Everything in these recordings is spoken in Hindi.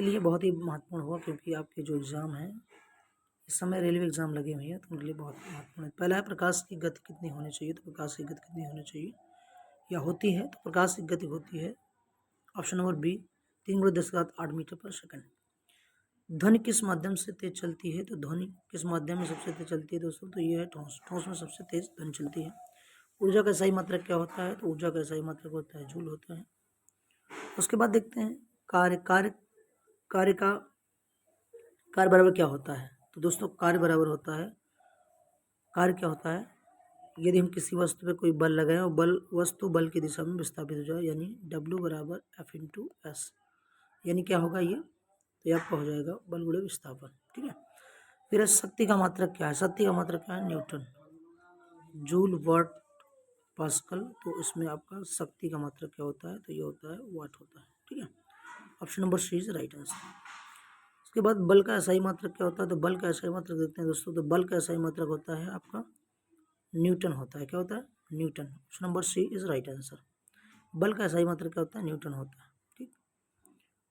आपके लिए बहुत ही महत्वपूर्ण होगा, क्योंकि आपके जो एग्ज़ाम हैं इस समय रेलवे एग्ज़ाम लगे हुए हैं, तो उनके लिए बहुत महत्वपूर्ण है। पहला है प्रकाश की गति कितनी होनी चाहिए, तो प्रकाश की गति कितनी होनी चाहिए या होती है, तो प्रकाश की गति होती है ऑप्शन नंबर बी 3×10⁸ मीटर पर सेकंड। ध्वनि किस माध्यम से तेज चलती है, तो ध्वनि किस माध्यम में सबसे तेज चलती है दोस्तों, तो ये है ठोस। ठोस में सबसे तेज ध्वनि चलती है। ऊर्जा का सही मात्रक क्या होता है, तो ऊर्जा का सही मात्रक होता है जूल होता है। उसके बाद देखते हैं कार्य कार्य कार्य का कार्य बराबर क्या होता है, तो दोस्तों कार्य बराबर होता है, कार्य क्या होता है, यदि हम किसी वस्तु पे कोई बल लगाएं और वस्तु बल की दिशा में विस्थापित हो जाए, यानी W बराबर F/S, यानी क्या होगा ये, तो ये आपका हो जाएगा बल गुणे विस्थापन। ठीक है। फिर शक्ति का मात्रक क्या है, शक्ति का मात्रक क्या है, न्यूटन, जूल, वाट, पास्कल। तो इसमें आपका शक्ति का मात्रक क्या होता है, तो ये होता है वाट होता है। ठीक है। Option number C is right answer. उसके बाद बल का SI मात्रक क्या होता है, तो बल का SI मात्रक देखते हैं दोस्तों, तो बल का SI मात्रक होता है आपका न्यूटन होता है। क्या होता है, Newton. Option number C is right answer. बल का SI मात्रक क्या होता है, न्यूटन होता है। ठीक।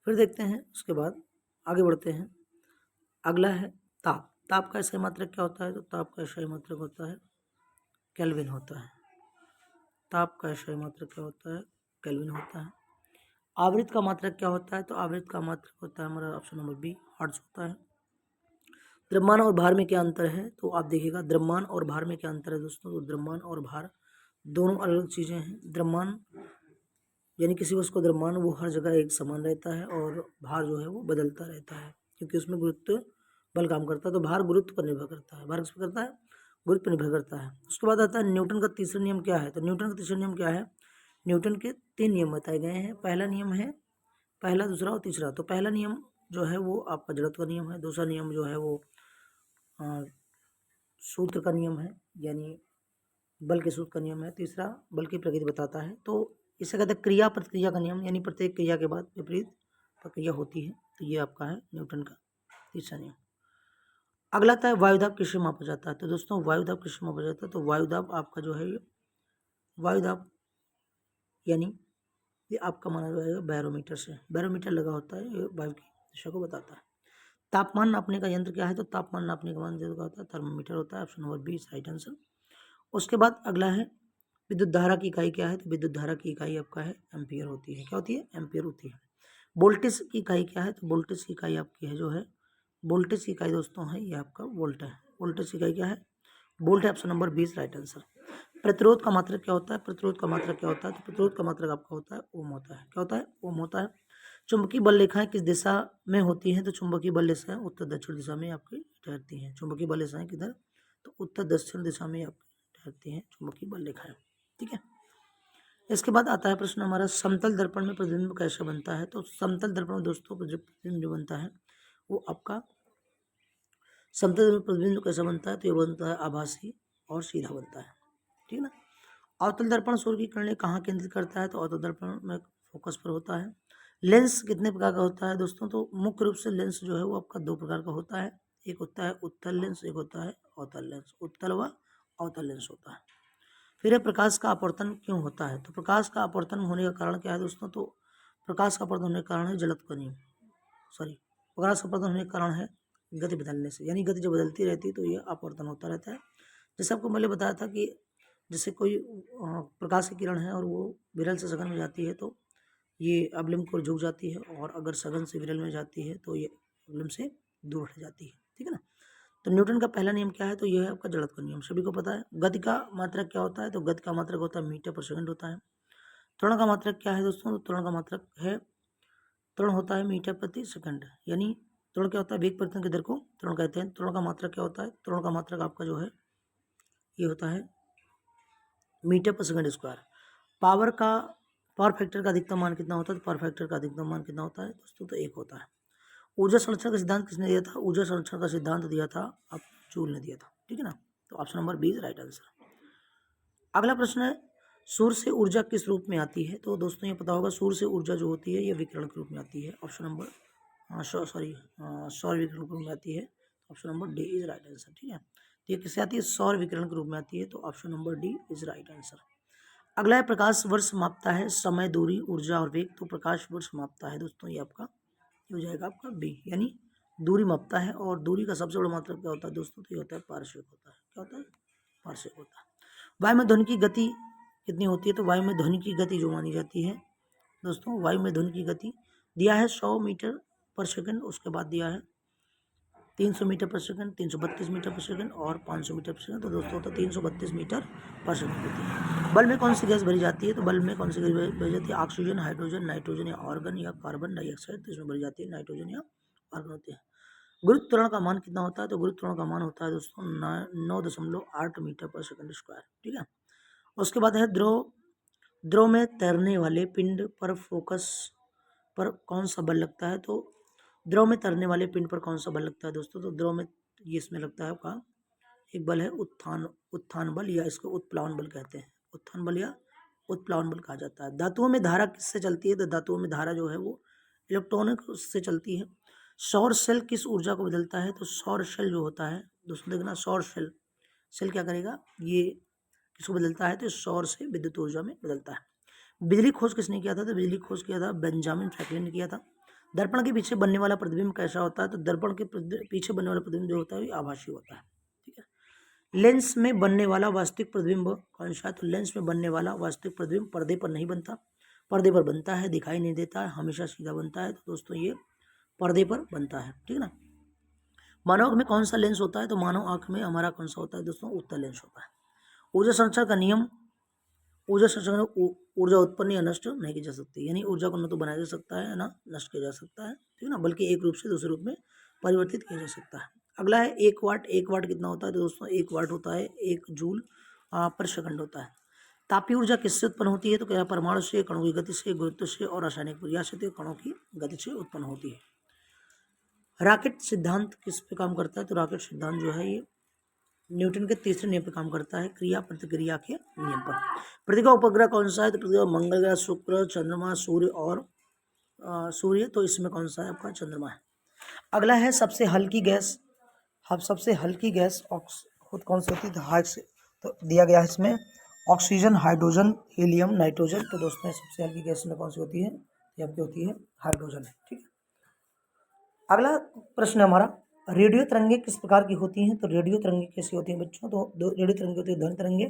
फिर देखते हैं उसके बाद आगे बढ़ते हैं। अगला है ताप। ताप का SI मात्रक क्या होता है, तो ताप का SI मात्रक होता है केल्विन होता है। ताप का SI मात्रक क्या होता है, केल्विन होता है। आवृत्त का मात्रक क्या होता है, तो आवृत्त का मात्रक होता है हमारा ऑप्शन नंबर बी हर्ट्ज होता है। द्रव्यमान और भार में क्या अंतर है, तो आप देखिएगा द्रव्यमान और भार में क्या अंतर है दोस्तों, तो द्रव्यमान और भार दोनों अलग अलग चीज़ें हैं। द्रव्यमान यानी किसी वस्तु का द्रव्यमान वो हर जगह एक समान रहता है, और भार जो है वो बदलता रहता है, क्योंकि उसमें गुरुत्व बल काम करता है। तो भार गुरुत्व पर निर्भर करता है, भार किस पर करता है, गुरुत्व पर निर्भर करता है। उसके बाद आता है न्यूटन का तीसरा नियम क्या है, तो न्यूटन का तीसरा नियम क्या है, न्यूटन के 3 नियम बताए गए हैं। पहला नियम है, पहला, दूसरा और तीसरा। तो पहला नियम जो है वो आपका जड़त्व का नियम है। दूसरा नियम जो है वो सूत्र का नियम है, यानी बल के सूत्र का नियम है। तीसरा बल की प्रकृति बताता है। तो इसे कहते हैं क्रिया प्रतिक्रिया का नियम, यानी प्रत्येक क्रिया के बाद विपरीत प्रक्रिया होती है। तो ये आपका है न्यूटन का तीसरा नियम। अगला आता है वायुदाब किससे मापा जाता है, तो दोस्तों वायुदाब किससे मापा जाता है, तो वायुदाब आपका जो है वायुदाब यानी ये आपका माना जाएगा बैरोमीटर से। बैरोमीटर लगा होता है, ये वायु की दिशा को बताता है। तापमान नापने का यंत्र क्या है, तो तापमान नापने का यंत्र क्या होता है, थर्मोमीटर होता है। Option number B is right answer. उसके बाद अगला है विद्युत धारा की इकाई क्या है, तो विद्युत धारा की इकाई आपका है एम्पियर होती है। क्या होती है, एम्पियर होती है। वोल्टेज की इकाई क्या है, तो वोल्टेज की इकाई आपकी है जो है, वोल्टेज की इकाई दोस्तों है ये आपका वोल्ट है। वोल्टेज की इकाई क्या है, वोल्ट है। Option number 20 right answer. प्रतिरोध का मात्रक क्या होता है, प्रतिरोध का मात्रक क्या होता है, तो प्रतिरोध का मात्रक आपका होता है ओम होता है। क्या होता है, ओम होता है। चुंबकीय बल रेखाएं किस दिशा में होती हैं, तो चुंबकीय बल रेखाएं उत्तर दक्षिण दिशा में आपकी ठहरती हैं। चुंबकीय बल रेखाएं किधर, तो उत्तर दक्षिण दिशा में आपकी ठहरती हैं चुंबकीय बल रेखाएं। ठीक है। इसके बाद आता है प्रश्न हमारा, समतल दर्पण में प्रतिबिंब कैसे बनता है, तो समतल दर्पण में दोस्तों प्रतिबिंब जो बनता है वो आपका समतल में प्रतिबिंब कैसा बनता है, तो ये बनता है आभासी और सीधा बनता है। ठीक है ना। अवतल दर्पण सूर्य की किरणें कहाँ केंद्रित करता है, तो अवतल दर्पण में फोकस पर होता है। लेंस कितने प्रकार का होता है दोस्तों, तो मुख्य रूप से लेंस जो है वो आपका 2 प्रकार का होता है। एक होता है उत्तल लेंस, एक होता है अवतल लेंस। उत्तल व अवतल लेंस होता है। फिर है प्रकाश का अपवर्तन क्यों होता है, तो प्रकाश का अपवर्तन होने का कारण क्या है दोस्तों, तो प्रकाश का अपवर्तन होने का कारण है जड़त्व का नियम, प्रकाश का अपवर्तन होने का कारण है गति बदलने से, यानी गति जब बदलती रहती है तो ये अपवर्तन होता रहता है। जैसे आपको मैंने बताया था कि जैसे कोई प्रकाश की किरण है और वो विरल से सघन में जाती है तो ये अवलंब को झुक जाती है, और अगर सघन से विरल में जाती है तो ये अवलंब से दूर हट जाती है। ठीक है ना। तो न्यूटन का पहला नियम क्या है, तो यह है आपका जड़त्व का नियम, सभी को पता है। गति का मात्रक क्या होता है, तो गति का मात्रक होता है मीटर पर सेकंड होता है। त्वरण का मात्रक क्या है दोस्तों, तो त्वरण का मात्रक है, त्वरण होता है मीटर प्रति सेकंड, यानी त्वरण क्या होता है, वेग परिवर्तन की दर को त्वरण कहते हैं। त्वरण का मात्रक क्या होता है, त्वरण का मात्रक आपका जो है ये होता है मीटर पर सेकंड स्क्वायर। पावर फैक्टर का अधिकतम मान कितना होता है, तो पावर फैक्टर का अधिकतम मान कितना होता है दोस्तों, तो 1 होता है। ऊर्जा संरक्षण का सिद्धांत किसने दिया था, ऊर्जा संरक्षण का सिद्धांत दिया था अब जूल ने दिया था। ठीक है ना। तो option number B right answer. अगला प्रश्न है, सूर्य से ऊर्जा किस रूप में आती है, तो दोस्तों ये पता होगा सूर्य से ऊर्जा जो होती है ये विकिरण के रूप में आती है। ऑप्शन नंबर सौर विकिरण के रूप में आती है। Option number D is right answer. ठीक है। तो ये किससे आती है, सौर विकिरण के रूप में आती है। तो option number D is right answer. अगला है प्रकाश वर्ष मापता है समय, दूरी, ऊर्जा और वेग। तो प्रकाश वर्ष मापता है दोस्तों ये आपका हो जाएगा आपका बी, यानी दूरी मापता है। और दूरी का सबसे बड़ा मात्रक क्या होता है दोस्तों, तो ये होता है पारसेक होता है। क्या होता है, पारसेक होता है। वायु में ध्वनि की गति कितनी होती है, तो वायु में ध्वनि की गति जो मानी जाती है दोस्तों, वायु में ध्वनि की गति दिया है 100 मीटर पर सेकंड, उसके बाद दिया है 300 मीटर पर सेकंड, 332 मीटर पर सेकंड और 500 मीटर पर सेकंड। तो दोस्तों होता है 332 मीटर पर सेकंड होती है। बल्ब में कौन सी गैस भरी जाती है, तो बल्ब में कौन सी गैस भरी जाती है, ऑक्सीजन, हाइड्रोजन, नाइट्रोजन या आर्गन या कार्बन डाइऑक्साइड। तो इसमें भरी जाती है नाइट्रोजन या आर्गन होती है। गुरुत्व त्वरण का मान कितना होता है, तो गुरुत्व त्वरण का मान होता है दोस्तों 9.8 मीटर पर सेकंड स्क्वायर। ठीक है। उसके बाद है द्रव में तैरने वाले पिंड पर फोकस पर कौन सा बल लगता है, तो द्रव में तैरने वाले पिंड पर कौन सा बल लगता है दोस्तों, तो द्रव में ये इसमें लगता है आपका एक बल है उत्थान बल, या इसको उत्प्लावन बल कहते हैं। उत्थान बल या उत्प्लावन बल कहा जाता है। धातुओं में धारा किससे चलती है, तो धातुओं में धारा जो है वो इलेक्ट्रॉनिक से चलती है। सौर सेल किस ऊर्जा को बदलता है, तो सौर सेल जो होता है दोस्तों, देखना सौर सेल क्या करेगा, ये किसको बदलता है, तो सौर से विद्युत ऊर्जा में बदलता है। बिजली खोज किसने किया था, तो बिजली खोज किया था बेंजामिन फ्रैंकलिन ने किया था। दर्पण के पीछे बनने वाला प्रतिबिंब कैसा होता है, तो दर्पण के पीछे बनने वाला प्रतिबिंब जो होता है आभासी होता है। ठीक है। लेंस में बनने वाला वास्तविक प्रतिबिंब कौन सा है, तो लेंस में बनने वाला वास्तविक प्रतिबिंब पर्दे पर नहीं बनता, पर्दे पर बनता है, दिखाई नहीं देता है, हमेशा सीधा बनता है। तो दोस्तों ये पर्दे पर बनता है। ठीक है ना। मानव आंख में कौन सा लेंस होता है, तो मानव आंख में हमारा कौन सा होता है दोस्तों, उत्तल लेंस होता है। ऊर्जा संरक्षण का नियम, ऊर्जा संरक्षण ऊर्जा उत्पन्न या नष्ट नहीं की जा सकती, यानी ऊर्जा को न तो बनाया जा सकता है ना नष्ट किया जा सकता है। ठीक है ना, बल्कि एक रूप से दूसरे रूप में परिवर्तित किया जा सकता है। अगला है 1 वाट। 1 वाट कितना होता है, तो दोस्तों 1 वाट होता है 1 जूल पर सेकंड होता है। तापीय ऊर्जा किससे उत्पन्न होती है, तो क्या परमाणु से, कणों की गति से, गुरुत्व से और रासायनिक क्रिया से, तो कणों की गति से उत्पन्न होती है। रॉकेट सिद्धांत किस पे काम करता है, तो रॉकेट सिद्धांत जो है ये न्यूटन के तीसरे नियम पर काम करता है, क्रिया प्रतिक्रिया के नियम पर। पृथ्वी का उपग्रह कौन सा है, तो पृथ्वी का मंगल ग्रह, शुक्र, चंद्रमा, सूर्य और सूर्य, तो इसमें कौन सा है आपका चंद्रमा है। अगला है सबसे हल्की गैस। अब सबसे हल्की गैस खुद कौन सी होती है, तो दिया गया है इसमें ऑक्सीजन, हाइड्रोजन, हीलियम, नाइट्रोजन। तो दोस्तों सबसे हल्की गैस में कौन सी होती है, ये आपकी होती है हाइड्रोजन। ठीक है। अगला प्रश्न हमारा, रेडियो तरंगे किस प्रकार की होती हैं, तो रेडियो तरंगे कैसी होती हैं बच्चों, तो दो रेडियो तरंगे होती है, ध्वनि तरंगे,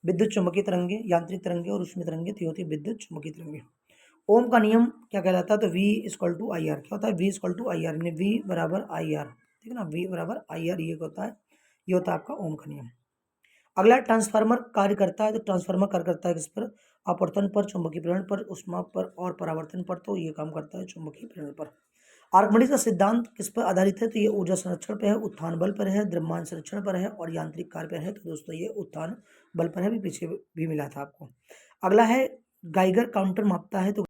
विद्युत चुम्बकीय तरंगे, यांत्रिक तरंगे और ऊष्मीय तरंगे। तो होती है विद्युत चुम्बकीय तरंगे। ओम का नियम क्या कहलाता है, तो V = IR। क्या होता है, V = IR, यानी V बराबर IR। ठीक है ना, V बराबर IR ये होता है, ये होता है आपका ओम का नियम। अगला ट्रांसफार्मर कार्य करता है, तो ट्रांसफार्मर कार्य करता है किस पर, अपवर्तन पर, चुंबकीय प्रेरण पर, ऊष्मा पर और परावर्तन पर। तो ये काम करता है चुंबकीय प्रेरण पर। आर्किमिडीज का सिद्धांत किस पर आधारित है, तो ये ऊर्जा संरक्षण पर है, उत्थान बल पर है, द्रव्यमान संरक्षण पर है और यांत्रिक कार्य पर है। तो दोस्तों ये उत्थान बल पर है, भी पीछे भी मिला था आपको। अगला है गाइगर काउंटर मापता है, तो